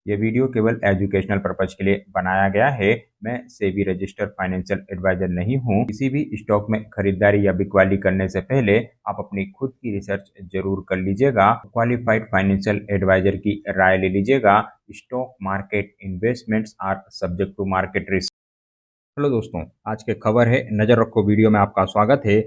ये वीडियो केवल educational purpose के लिए बनाया गया है। मैं सेबी रजिस्टर्ड फाइनेंशियल एडवाइजर नहीं हूँ। किसी भी स्टॉक में खरीदारी या बिकवाली करने से पहले आप अपनी खुद की रिसर्च जरूर कर लीजिएगा। क्वालिफाइड फाइनेंशियल एडवाइजर की राय ले लीजिएगा। Stock market investments are subject to market risk. Hello दोस्तों, आज के खबर है नजर रखो वीडियो में आपका स्वागत है।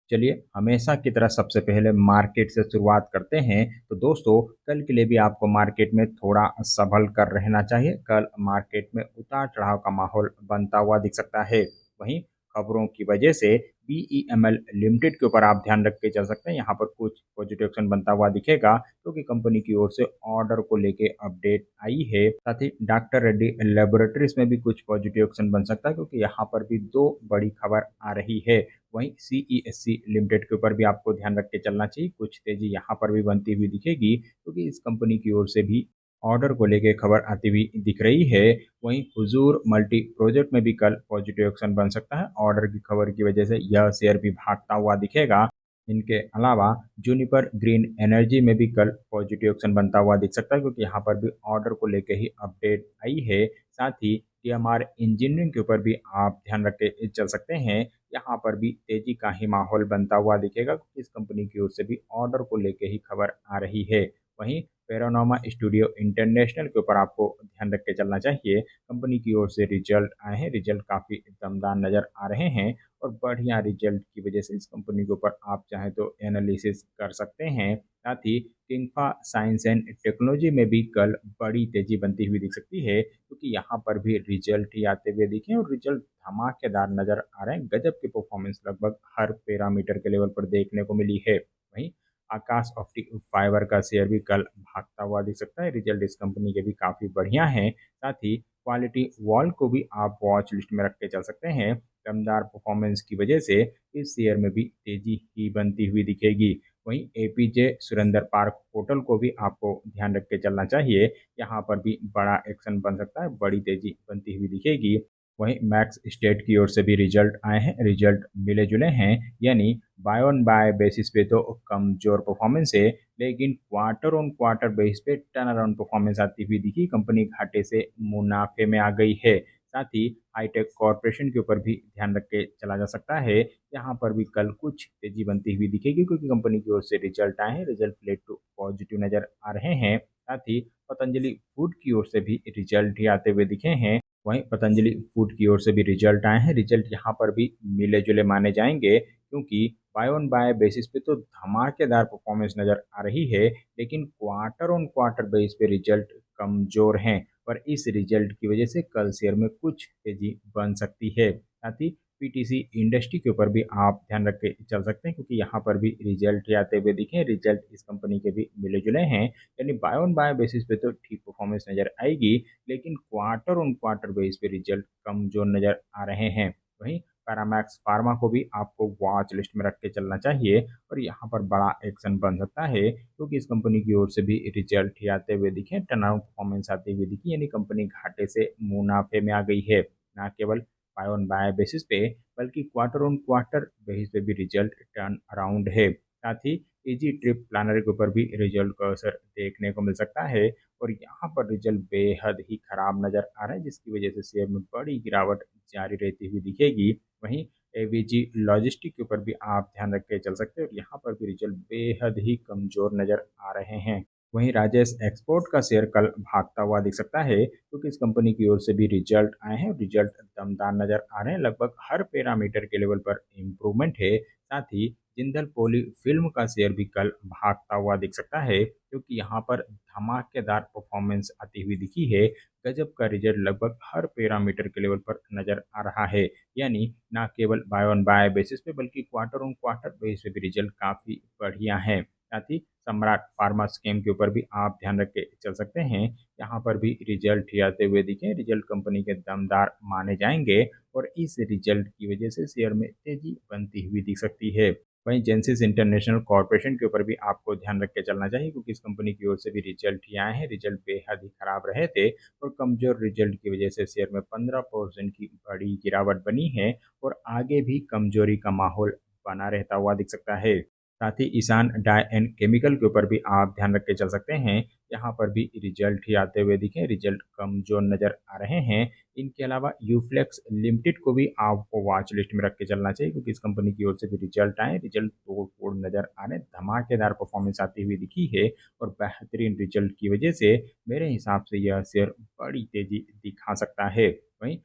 चलिए हमेशा की तरह सबसे पहले मार्केट से शुरुआत करते हैं। तो दोस्तों, कल के लिए भी आपको मार्केट में थोड़ा संभल कर रहना चाहिए। कल मार्केट में उतार चढ़ाव का माहौल बनता हुआ दिख सकता है। वहीं खबरों की वजह से बीईएमएल लिमिटेड के ऊपर आप ध्यान रख के चल सकते हैं। यहाँ पर कुछ पॉजिटिव एक्शन बनता हुआ दिखेगा क्योंकि कंपनी की ओर से ऑर्डर को लेके अपडेट आई है। साथ ही डॉक्टर रेड्डी लेबोरेटरीज में भी कुछ पॉजिटिव एक्शन बन सकता है क्योंकि यहाँ पर भी दो बड़ी खबर आ रही है। वहीं सीईएससी लिमिटेड के ऊपर भी आपको ध्यान रख के चलना चाहिए। कुछ तेजी यहाँ पर भी बनती हुई दिखेगी क्योंकि इस कंपनी की ओर से भी ऑर्डर को लेके खबर आती हुई दिख रही है। वहीं हुजूर मल्टी प्रोजेक्ट में भी कल पॉजिटिव एक्शन बन सकता है। ऑर्डर की खबर की वजह से यह शेयर भी भागता हुआ दिखेगा। इनके अलावा जूनिपर ग्रीन एनर्जी में भी कल पॉजिटिव एक्शन बनता हुआ दिख सकता है क्योंकि यहाँ पर भी ऑर्डर को लेके ही अपडेट आई है। साथ ही टीएमआर इंजीनियरिंग के ऊपर भी आप ध्यान रख के चल सकते हैं। यहाँ पर भी तेजी का ही माहौल बनता हुआ दिखेगा क्योंकि इस कंपनी की ओर से भी ऑर्डर को लेके ही खबर आ रही है। वहीं पैरानोमा स्टूडियो इंटरनेशनल के ऊपर आपको ध्यान रख के चलना चाहिए। कंपनी की ओर से रिजल्ट आए हैं, रिजल्ट काफ़ी दमदार नज़र आ रहे हैं और बढ़िया रिजल्ट की वजह से इस कंपनी के ऊपर आप चाहें तो एनालिसिस कर सकते हैं। साथ ही किंगफा साइंस एंड टेक्नोलॉजी में भी कल बड़ी तेजी बनती हुई दिख सकती है क्योंकि यहाँ पर भी रिजल्ट ही आते हुए दिखे और रिजल्ट धमाकेदार नजर आ रहे हैं। गजब की परफॉर्मेंस लगभग हर पैरामीटर के लेवल पर देखने को मिली है। वहीं आकाश ऑप्टिक फाइबर का शेयर भी कल भागता हुआ दिख सकता है। रिजल्ट इस कंपनी के भी काफ़ी बढ़िया हैं। साथ ही क्वालिटी वॉल को भी आप वॉच लिस्ट में रख के चल सकते हैं। दमदार परफॉर्मेंस की वजह से इस शेयर में भी तेजी ही बनती हुई दिखेगी। वहीं एपीजे सुरेंद्र पार्क होटल को भी आपको ध्यान रख के चलना चाहिए। यहाँ पर भी बड़ा एक्शन बन सकता है, बड़ी तेजी बनती हुई दिखेगी। वहीं मैक्स स्टेट की ओर से भी रिजल्ट आए हैं, रिजल्ट मिले जुले हैं। यानी बाय ऑन बाय बेसिस पे तो कमजोर परफॉर्मेंस है, लेकिन क्वार्टर ऑन क्वार्टर बेसिस पे टर्न अराउंड परफॉर्मेंस आती हुई दिखी। कंपनी घाटे से मुनाफे में आ गई है। साथ ही हाईटेक कॉरपोरेशन के ऊपर भी ध्यान रख के चला जा सकता है। यहाँ पर भी कल कुछ तेजी बनती हुई दिखेगी क्योंकि कंपनी की ओर से रिजल्ट आए हैं, रिजल्ट फ्लेट टू पॉजिटिव नजर आ रहे हैं। साथ ही पतंजलि फूड की ओर से भी रिजल्ट ही आते हुए दिखे हैं। वहीं पतंजलि फूड की ओर से भी रिजल्ट आए हैं, रिजल्ट यहाँ पर भी मिले जुले माने जाएंगे क्योंकि बाय ऑन बाय बेसिस पे तो धमाकेदार परफॉर्मेंस नजर आ रही है, लेकिन क्वार्टर ऑन क्वार्टर बेस पे रिजल्ट कमजोर हैं और इस रिजल्ट की वजह से कल शेयर में कुछ तेजी बन सकती है। साथ ही पीटीसी इंडस्ट्री के ऊपर भी आप ध्यान रख के चल सकते हैं क्योंकि यहाँ पर भी रिजल्ट आते हुए दिखे। रिजल्ट इस कंपनी के भी मिले जुले हैं, यानी बाय ऑन बाय बेसिस पे तो ठीक परफॉर्मेंस नजर आएगी, लेकिन क्वार्टर ऑन क्वार्टर बेस पे रिजल्ट कमजोर नजर आ रहे हैं। वहीं पैरामैक्स फार्मा को भी आपको वॉच लिस्ट में रख के चलना चाहिए और यहाँ पर बड़ा एक्शन बन सकता है क्योंकि इस कंपनी की ओर से भी रिजल्ट ही आते हुए दिखे, टर्नआउट परफॉर्मेंस आती हुई दिखी। यानी कंपनी घाटे से मुनाफे में आ गई है। न केवल बाय ऑन बाय बेसिस पे बल्कि क्वार्टर ऑन क्वार्टर बेसिस पे भी रिजल्ट टर्न अराउंड है। साथ ही इजी ट्रिप प्लानर के ऊपर भी रिजल्ट का असर देखने को मिल सकता है और यहाँ पर रिजल्ट बेहद ही खराब नजर आ रहा है जिसकी वजह से शेयर में बड़ी गिरावट जारी रहती हुई दिखेगी। वहीं एवीजी लॉजिस्टिक के ऊपर भी आप ध्यान रख के चल सकते हैं और यहाँ पर भी रिजल्ट बेहद ही कमजोर नजर आ रहे हैं। वहीं राजेश एक्सपोर्ट का शेयर कल भागता हुआ दिख सकता है क्योंकि इस कंपनी की ओर से भी रिजल्ट आए हैं, रिजल्ट दमदार नजर आ रहे हैं। लगभग हर पैरामीटर के लेवल पर इम्प्रूवमेंट है। साथ ही जिंदल पोली फिल्म का शेयर भी कल भागता हुआ दिख सकता है क्योंकि यहाँ पर धमाकेदार परफॉर्मेंस आती हुई दिखी है। गजब का रिजल्ट लगभग हर पैरामीटर के लेवल पर नजर आ रहा है। यानी ना केवल बाय ऑन बाय बेसिस पे बल्कि क्वार्टर ऑन क्वार्टर बेसिस पे भी रिजल्ट काफ़ी बढ़िया है। साथ ही सम्राट फार्मा स्कीम के ऊपर भी आप ध्यान रख के चल सकते हैं। यहाँ पर भी रिजल्ट ही आते हुए दिखे, रिजल्ट कंपनी के दमदार माने जाएंगे और इस रिजल्ट की वजह से शेयर में तेजी बनती हुई दिख सकती है। वहीं जेंसिस इंटरनेशनल कॉर्पोरेशन के ऊपर भी आपको ध्यान रख के चलना चाहिए क्योंकि इस कंपनी की ओर से भी रिजल्ट ही आए हैं, रिजल्ट बेहद ही खराब रहे थे और कमजोर रिजल्ट की वजह से शेयर में 15% की बड़ी गिरावट बनी है और आगे भी कमजोरी का माहौल बना रहता हुआ दिख सकता है। साथ ही ईशान डाई एंड केमिकल के ऊपर भी आप ध्यान रख के चल सकते हैं। यहाँ पर भी रिजल्ट ही आते हुए दिखे, रिजल्ट कमज़ोर नज़र आ रहे हैं। इनके अलावा यूफ्लेक्स लिमिटेड को भी आपको वॉच लिस्ट में रख के चलना चाहिए, क्योंकि इस कंपनी की ओर से भी रिजल्ट आए, रिजल्ट तोड़-फोड़ नज़र आ रहे हैं, धमाकेदार परफॉर्मेंस आती हुई दिखी है और बेहतरीन रिजल्ट की वजह से मेरे हिसाब से यह शेयर बड़ी तेज़ी दिखा सकता है। वहीं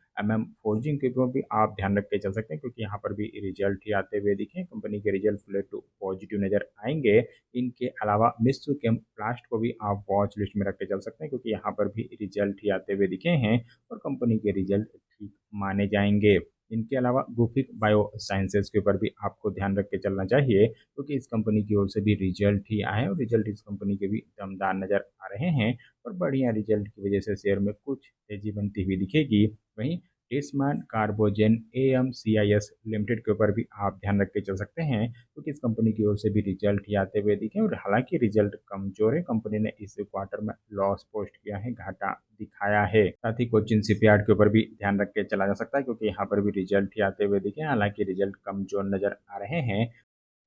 फोर्जिंग के ऊपर भी आप ध्यान रख के चल सकते हैं, क्योंकि यहाँ पर भी रिजल्ट ही आते हुए दिखे, कंपनी के रिजल्ट फ्लैट टू पॉजिटिव नज़र आएंगे। इनके अलावा मिस्र केम प्लास्ट को भी आप वॉच लिस्ट में रख के चल सकते हैं, क्योंकि यहाँ पर भी रिजल्ट ही आते हुए दिखे हैं और कंपनी के रिजल्ट ठीक माने जाएंगे। इनके अलावा गुफिक बायो साइंसेज के ऊपर भी आपको ध्यान रख के चलना चाहिए, क्योंकि इस कंपनी की ओर से भी रिजल्ट ही आए और रिजल्ट इस कंपनी के भी दमदार नज़र आ रहे हैं और बढ़िया रिजल्ट की वजह से शेयर में कुछ तेजी बनती हुई दिखेगी। वहीं टेस्मान कार्बोजेन एएमसीआईएस लिमिटेड के ऊपर भी आप ध्यान रख के चल सकते हैं, क्योंकि इस कंपनी की ओर से भी रिजल्ट ही आते हुए दिखे और हालांकि रिजल्ट कमजोर है, कंपनी ने इस क्वार्टर में लॉस पोस्ट किया है, घाटा दिखाया है। साथ ही कोचिन शिपयार्ड के ऊपर भी ध्यान रख के चला जा सकता है, क्योंकि यहाँ पर भी रिजल्ट ही आते हुए दिखे, हालांकि रिजल्ट कमजोर नजर आ रहे हैं।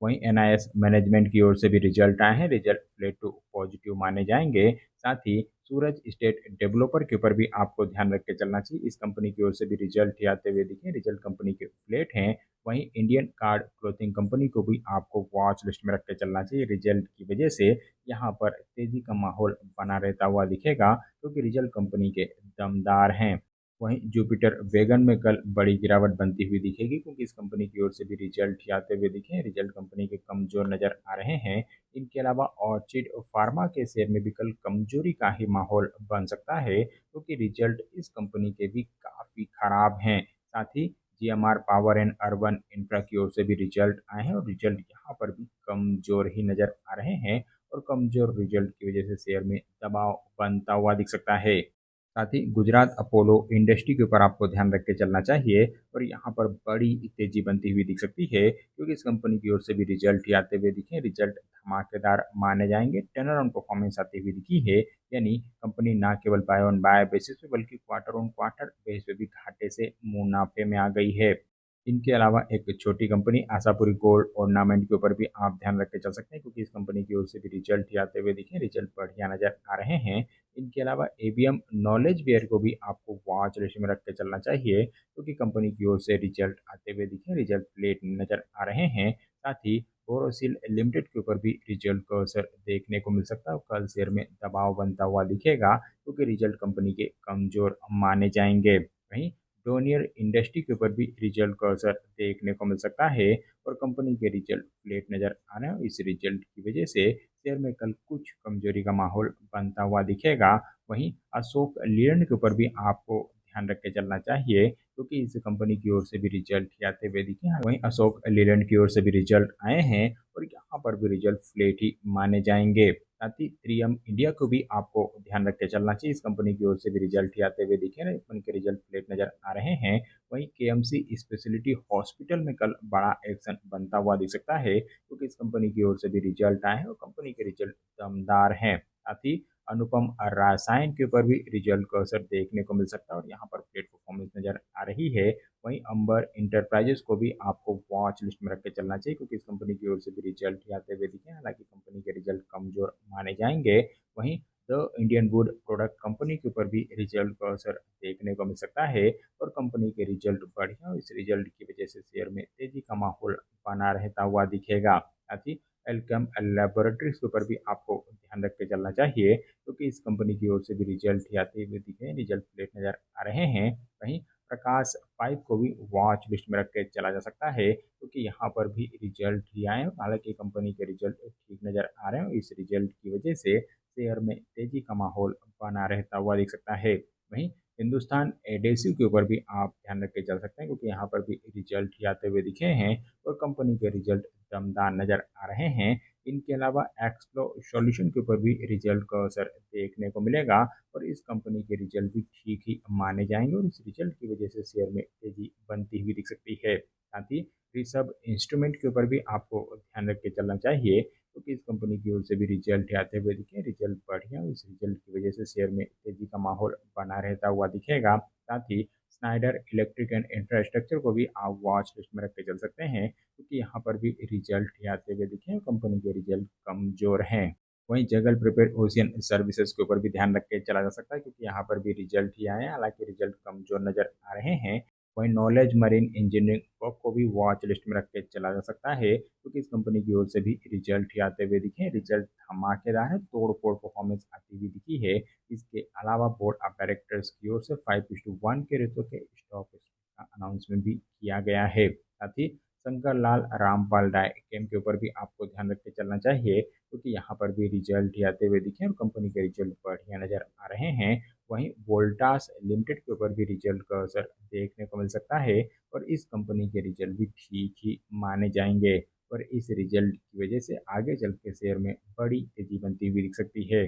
वहीं एनआईएस मैनेजमेंट की ओर से भी रिजल्ट आए हैं, रिजल्ट फ्लैट टू पॉजिटिव माने जाएंगे। साथ ही सूरज स्टेट डेवलपर के ऊपर भी आपको ध्यान रख के चलना चाहिए, इस कंपनी की ओर से भी रिजल्ट ही आते हुए दिखे, रिजल्ट कंपनी के फ्लैट हैं। वहीं इंडियन कार्ड क्लोथिंग कंपनी को भी आपको वॉच लिस्ट में रख के चलना चाहिए, रिजल्ट की वजह से यहाँ पर तेजी का माहौल बना रहता हुआ दिखेगा, क्योंकि रिजल्ट कंपनी के दमदार हैं। वहीं जुपिटर वैगन में कल बड़ी गिरावट बनती हुई दिखेगी, क्योंकि इस कंपनी की ओर से भी रिजल्ट ही आते हुए दिखे, रिजल्ट कंपनी के कमजोर नजर आ रहे हैं। इनके अलावा ऑर्चिड फार्मा के शेयर में भी कल कमजोरी का ही माहौल बन सकता है, क्योंकि रिजल्ट इस कंपनी के भी काफी खराब हैं। साथ ही GMR power and urban infra की ओर से भी रिजल्ट आए हैं और रिजल्ट यहाँ पर भी कमजोर ही नजर आ रहे हैं और कमजोर रिजल्ट की वजह से शेयर में दबाव बनता हुआ दिख सकता है। साथ ही गुजरात अपोलो इंडस्ट्री के ऊपर आपको ध्यान रख के चलना चाहिए और यहाँ पर बड़ी तेजी बनती हुई दिख सकती है, क्योंकि इस कंपनी की ओर से भी रिजल्ट ही आते हुए दिखे, रिजल्ट धमाकेदार माने जाएंगे, टर्न अराउंड परफॉर्मेंस आती हुई दिखी है। यानी कंपनी ना केवल बाय ऑन बाय बेसिस पे बल्कि क्वार्टर ऑन क्वार्टर बेस पे भी घाटे से मुनाफे में आ गई है। इनके अलावा एक छोटी कंपनी आशापुरी गोल्ड ऑर्नामेंट के ऊपर भी आप ध्यान रख के चल सकते हैं, क्योंकि इस कंपनी की ओर से भी रिजल्ट ही आते हुए दिखे, रिजल्ट बढ़िया नजर आ रहे हैं। इनके अलावा एबीएम नॉलेज वेयर को भी आपको वॉच लिस्ट में रख के चलना चाहिए, क्योंकि कंपनी की ओर से रिजल्ट आते हुए दिखे, रिजल्ट लेट नजर आ रहे हैं। साथ ही बोरोसिल लिमिटेड के ऊपर भी रिजल्ट का असर देखने को मिल सकता है, कल शेयर में दबाव बनता हुआ दिखेगा, क्योंकि रिजल्ट कंपनी के कमजोर माने जाएंगे। वहीं डोनियर इंडस्ट्री के ऊपर भी रिजल्ट का असर देखने को मिल सकता है और कंपनी के रिजल्ट फ्लेट नजर आ रहे हैं, इस रिजल्ट की वजह से शेयर में कल कुछ कमजोरी का माहौल बनता हुआ दिखेगा। वहीं अशोक लीलैंड के ऊपर भी आपको ध्यान रख के चलना चाहिए, क्योंकि इस कंपनी की ओर से भी रिजल्ट ही आते हुए दिखे हैं। वहीं अशोक लीलैंड की ओर से भी रिजल्ट आए हैं और यहाँ पर भी रिजल्ट फ्लेट ही माने जाएंगे। साथ ही 3M इंडिया को भी आपको ध्यान रख के चलना चाहिए, इस कंपनी की ओर से भी रिजल्ट ही आते हुए दिखे रहे, उनके रिजल्ट फ्लेट नजर आ रहे हैं। वहीं केएमसी स्पेशलिटी हॉस्पिटल में कल बड़ा एक्शन बनता हुआ दिख सकता है, क्योंकि इस कंपनी की ओर से भी रिजल्ट आए हैं और कंपनी के रिजल्ट दमदार हैं। साथ ही अनुपम रसायन के ऊपर भी रिजल्ट का असर देखने को मिल सकता है और यहाँ पर फ्लेट परफॉर्मेंस नजर आ रही है। वहीं अंबर इंटरप्राइजेस को भी आपको वॉच लिस्ट में रख के चलना चाहिए, क्योंकि इस कंपनी की ओर से भी रिजल्ट ही आते हुए दिखे, हालांकि कंपनी के रिजल्ट कमजोर माने जाएंगे। वहीं the Indian would product company के ऊपर भी रिजल्ट का असर देखने को मिल सकता है और कंपनी के रिजल्ट बढ़िया और इस रिजल्ट की वजह से शेयर में तेजी का माहौल बना रहता हुआ दिखेगा। साथ ही एल्केम लैबोरेटरीज के ऊपर भी आपको ध्यान रख के चलना चाहिए, क्योंकि इस कंपनी की ओर से भी रिजल्ट ही आते हुए दिखे, रिजल्ट प्लेट नजर आ रहे हैं। वहीं प्रकाश पाइप को भी वॉच लिस्ट में रख के चला जा सकता है, क्योंकि यहाँ पर भी रिजल्ट ही आए, हालांकि कंपनी के रिजल्ट ठीक नजर आ रहे हैं, इस रिजल्ट की वजह से शेयर में तेजी का माहौल बना रहता हुआ दिख सकता है। वहीं हिंदुस्तान एडेसिव के ऊपर भी आप ध्यान रख के चल सकते हैं, क्योंकि यहाँ पर भी रिजल्ट ही आते हुए दिखे हैं और कंपनी के रिजल्ट दमदार नजर आ रहे हैं। इनके अलावा एक्सप्लो सॉल्यूशन के ऊपर भी रिजल्ट का असर देखने को मिलेगा और इस कंपनी के रिजल्ट भी ठीक ही माने जाएंगे और इस रिजल्ट की वजह से शेयर में तेजी बनती हुई दिख सकती है। साथ ही ऋषभ इंस्ट्रूमेंट के ऊपर भी आपको ध्यान रख के चलना चाहिए, क्योंकि इस कंपनी की ओर से भी रिजल्ट आते हुए दिखे, रिजल्ट बढ़िया, इस रिजल्ट की वजह से शेयर में तेजी का माहौल बना रहता हुआ दिखेगा। साथ ही स्नाइडर इलेक्ट्रिक एंड इंफ्रास्ट्रक्चर को भी आप वॉच लिस्ट में रख के चल सकते हैं, क्योंकि यहाँ पर भी रिजल्ट ही आते हुए दिखे हैं, कंपनी के रिजल्ट कमज़ोर हैं। वहीं जगल प्रिपेयर ओशियन सर्विसेज के ऊपर भी ध्यान रख के चला जा सकता है, क्योंकि यहाँ पर भी रिजल्ट ही आए हैं, हालाँकि रिजल्ट कमज़ोर नज़र आ रहे हैं। वहीं नॉलेज मरीन इंजीनियरिंग को भी वॉच लिस्ट में रख के चला जा सकता है, क्योंकि इस कंपनी की ओर से भी रिजल्ट ही आते हुए दिखे हैं। रिजल्ट धमाकेदार है, तोड़-फोड़ परफॉर्मेंस आती हुई दिखी है। इसके अलावा बोर्ड ऑफ डायरेक्टर्स की ओर से 5:1 के रेशो के स्टॉक का अनाउंसमेंट भी किया गया है। साथ ही शंकर लाल रामपाल डाइकेम के ऊपर भी आपको ध्यान रख के चलना चाहिए, क्योंकि यहाँ पर भी रिजल्ट ही आते हुए दिखे और कंपनी के रिजल्ट बढ़िया नज़र आ रहे हैं। वहीं वोल्टास लिमिटेड के ऊपर भी रिजल्ट का असर देखने को मिल सकता है, और इस कंपनी के रिजल्ट भी ठीक ही माने जाएंगे। और इस रिजल्ट की वजह से आगे चल के शेयर में बड़ी तेजी बनती हुई दिख सकती है।